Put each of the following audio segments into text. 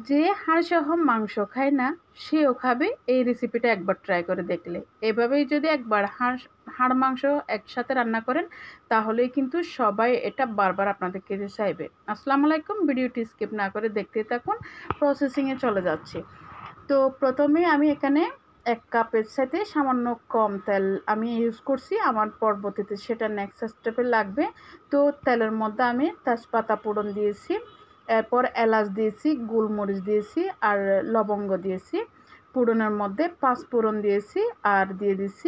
যে হাড়সহ মাংস খায় না সেও খাবে এই রেসিপিটা একবার ট্রাই করে দেখলে। এভাবেই যদি একবার হাড় মাংস একসাথে রান্না করেন তাহলেই কিন্তু সবাই এটা বারবার আপনাদের খেতে চাইবে। আসসালামু আলাইকুম, ভিডিওটি স্কিপ না করে দেখতে থাকুন। প্রসেসিংয়ে চলে যাচ্ছি। তো প্রথমে আমি এখানে 1 কাপের সাথে সামান্য কম তেল আমি ইউজ করছি। আমার পরবর্তীতে সেটা নেক্সট স্টেপে লাগবে। তো তেলের মধ্যে আমি তেজপাতা ফোড়ন দিয়েছি, এরপর এলাচ দিয়েছি, গোলমরিচ দিয়েছি আর লবঙ্গ দিয়েছি। ফোড়নের মধ্যে 5 ফোড়ন দিয়েছি আর দিয়ে দিচ্ছি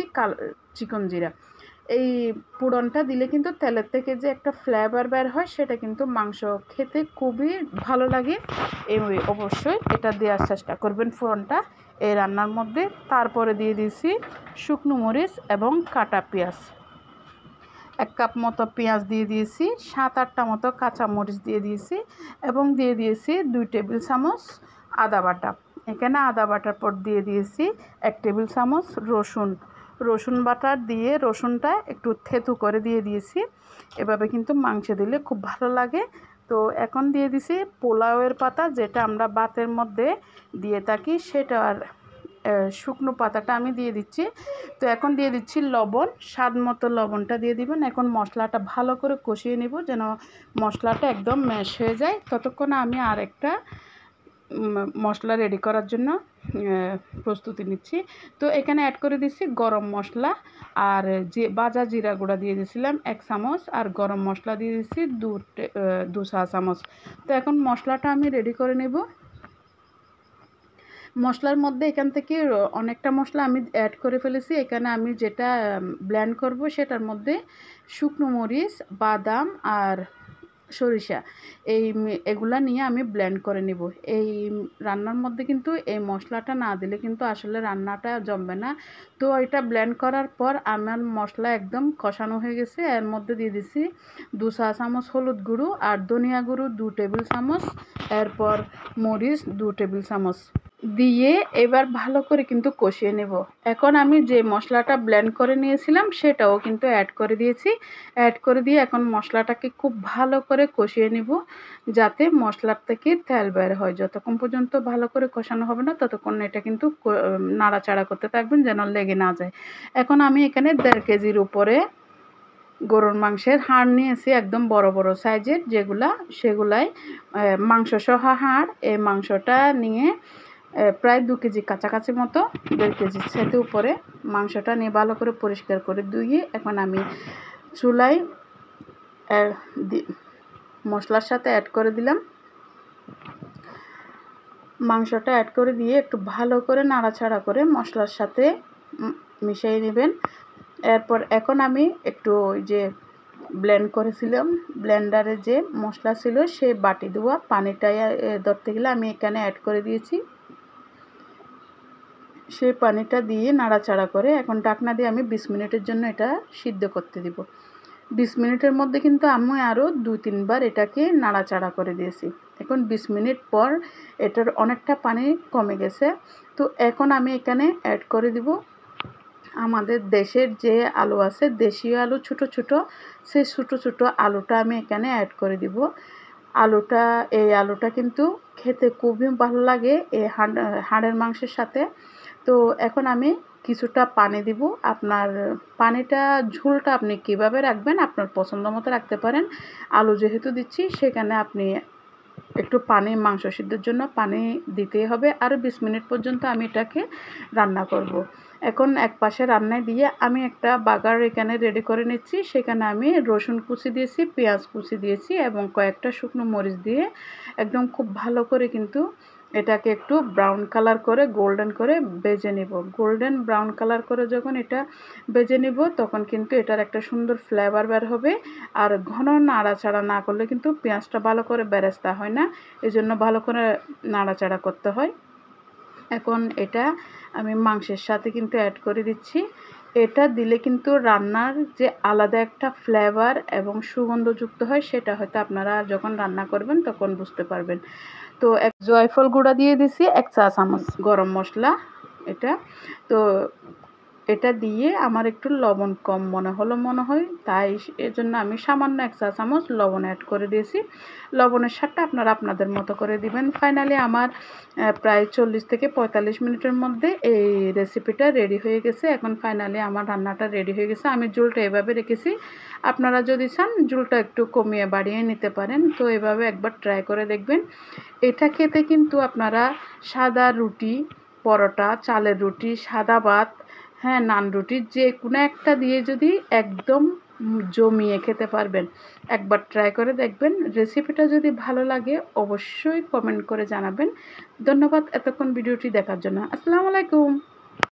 চিকন জিরা। এই ফোড়নটা দিলে কিন্তু তেলের থেকে যে একটা ফ্লেভার বের হয় সেটা কিন্তু মাংস খেতে খুবই ভালো লাগে। অবশ্যই এটা দেওয়ার চেষ্টা করবেন ফোড়নটা এই রান্নার মধ্যে। তারপরে দিয়ে দিয়েছি শুকনো মরিচ এবং কাটা পেঁয়াজ। 1 কাপ মতো পেঁয়াজ দিয়ে দিয়েছি, 7-8টা মতো কাঁচা মরিচ দিয়ে দিয়েছি এবং দিয়ে দিয়েছি 2 টেবিল চামচ আদা বাটা। এখানে আদা বাটার পর দিয়ে দিয়েছি 1 টেবিল চামচ রসুন বাটা দিয়ে রসুনটা একটু থেতু করে দিয়ে দিয়েছি। এভাবে কিন্তু মাংসে দিলে খুব ভালো লাগে। তো এখন দিয়ে দিছি পোলাওয়ের পাতা, যেটা আমরা ভাতের মধ্যে দিয়ে থাকি, সেটা আর শুকনো পাতাটা আমি দিয়ে দিচ্ছি। তো এখন দিয়ে দিচ্ছি লবণ, স্বাদ মতো লবণটা দিয়ে দিবেন। এখন মশলাটা ভালো করে কষিয়ে নেব যেন মশলাটা একদম ম্যাশ হয়ে যায়। ততক্ষণ আমি আর একটা মশলা রেডি করার জন্য প্রস্তুতি নিচ্ছি। তো এখানে অ্যাড করে দিচ্ছি গরম মশলা আর যে ভাজা জিরা গুঁড়া দিয়ে দিয়েছিলাম 1 চামচ আর গরম মশলা দিয়ে দিচ্ছি 2 চা চামচ। তো এখন মশলাটা আমি রেডি করে নেব। মশলার মধ্যে এখান থেকে অনেকটা মশলা আমি অ্যাড করে ফেলেছি। এখানে আমি যেটা ব্লেন্ড করব সেটার মধ্যে শুকনো মরিচ, বাদাম আর সরিষা এগুলা নিয়ে আমি ব্লেন্ড করে নিব। এই রান্নার মধ্যে কিন্তু এই মশলাটা না দিলে কিন্তু আসলে রান্নাটা জমবে না। তো এটা ব্লেন্ড করার পর আমার মশলা একদম কষানো হয়ে গেছে। এর মধ্যে দিয়ে দিছি 2 চা চামচ হলুদ গুঁড়ো আর ধনিয়া গুঁড়ো 2 টেবিল চামচ, এরপর মরিচ 2 টেবিল চামচ দিয়ে এবার ভালো করে কিন্তু কষিয়ে নেব। এখন আমি যে মশলাটা ব্লেন্ড করে নিয়েছিলাম সেটাও কিন্তু অ্যাড করে দিয়েছি। অ্যাড করে দিয়ে এখন মশলাটাকে খুব ভালো করে কষিয়ে নেব যাতে মশলার থেকে তেল বের হয়। যতক্ষণ পর্যন্ত ভালো করে কষানো হবে না ততক্ষণ এটা কিন্তু নাড়াচাড়া করতে থাকবেন যেন লেগে না যায়। এখন আমি এখানে 1.5 কেজির উপরে গরুর মাংসের হাড় নিয়েছি, একদম বড় বড় সাইজের সেগুলাই মাংস সহ হাড়। এই মাংসটা নিয়ে প্রায় 2 কেজি কাছাকাছি মতো, 1.5 কেজির সাথে উপরে মাংসটা নিয়ে ভালো করে পরিষ্কার করে ধুয়ে এখন আমি চুলায় মশলার সাথে অ্যাড করে দিলাম। মাংসটা অ্যাড করে দিয়ে একটু ভালো করে নাড়াচাড়া করে মশলার সাথে মিশিয়ে নেবেন। এরপর এখন আমি একটু ওই যে ব্লেন্ড করেছিলাম, ব্লেন্ডারে যে মশলা ছিল সেই বাটি ধোয়া পানিটা ধরতে গেলে আমি এখানে অ্যাড করে দিয়েছি। সেই পানিটা দিয়ে নাড়াচাড়া করে এখন ঢাকনা দিয়ে আমি 20 মিনিটের জন্য এটা সিদ্ধ করতে দিব। 20 মিনিটের মধ্যে কিন্তু আমি আরও 2-3 বার এটাকে নাড়াচাড়া করে দিয়েছি। এখন 20 মিনিট পর এটার অনেকটা পানি কমে গেছে। তো এখন আমি এখানে অ্যাড করে দিব আমাদের দেশের যে আলু আছে, দেশীয় আলু ছোট ছোট, সেই ছোট ছোট আলুটা আমি এখানে অ্যাড করে দিব। এই আলুটা কিন্তু খেতে খুবই ভালো লাগে এই হাড়ের মাংসের সাথে। তো এখন আমি কিছুটা পানি দিব। আপনার পানিটা ঝোলটা আপনি কিভাবে রাখবেন আপনার পছন্দ মতো রাখতে পারেন। আলু যেহেতু দিচ্ছি সেখানে আপনি একটু পানি, মাংস সিদ্ধর জন্য পানি দিতেই হবে। আরও 20 মিনিট পর্যন্ত আমি এটাকে রান্না করব। এখন এক পাশে রান্নায় দিয়ে আমি একটা বাগার এখানে রেডি করে নিচ্ছি। সেখানে আমি রসুন কুচি দিয়েছি, পেঁয়াজ কুচি দিয়েছি এবং কয়েকটা শুকনো মরিচ দিয়ে একদম খুব ভালো করে কিন্তু এটাকে একটু ব্রাউন কালার করে গোল্ডেন করে ভেজে নেব। গোল্ডেন ব্রাউন কালার করে যখন এটা ভেজে নেব তখন কিন্তু এটার একটা সুন্দর ফ্লেভার বের হবে। আর ঘন নাড়াচাড়া না করলে কিন্তু পেঁয়াজটা ভালো করে বেরেস্তা হয় না, এজন্য ভালো করে নাড়াচাড়া করতে হয়। এখন এটা আমি মাংসের সাথে কিন্তু অ্যাড করে দিচ্ছি। এটা দিলে কিন্তু রান্নার যে আলাদা একটা ফ্লেভার এবং সুগন্ধযুক্ত হয় সেটা হয়তো আপনারা যখন রান্না করবেন তখন বুঝতে পারবেন। তো জয়ফল গুঁড়া দিয়ে দিছি 1 চা চামচ, গরম মশলা এটা। তো এটা দিয়ে আমার একটু লবণ কম মনে হয়, তাই এজন্য আমি সামান্য 1 চা চামচ লবণ অ্যাড করে দিয়েছি। লবণের স্বাদটা আপনারা আপনাদের মতো করে দিবেন। ফাইনালি আমার প্রায় 40 থেকে 45 মিনিটের মধ্যে এই রেসিপিটা রেডি হয়ে গেছে। এখন ফাইনালি আমার রান্নাটা রেডি হয়ে গেছে। আমি ঝোলটা এভাবে রেখেছি। আপনারা যদি চান ঝোলটা একটু কমিয়ে বাড়িয়ে নিতে পারেন। তো এভাবে একবার ট্রাই করে দেখবেন। এটা খেতে কিন্তু আপনারা সাদা রুটি, পরোটা, চালের রুটি, সাদা ভাত, হ্যাঁ, নান রুটি যেকোনো একটা দিয়ে যদি একদম জমিয়ে খেতে পারবেন। একবার ট্রাই করে দেখবেন। রেসিপিটা যদি ভালো লাগে অবশ্যই কমেন্ট করে জানাবেন। ধন্যবাদ এতক্ষণ ভিডিওটি দেখার জন্য। আসসালামু আলাইকুম।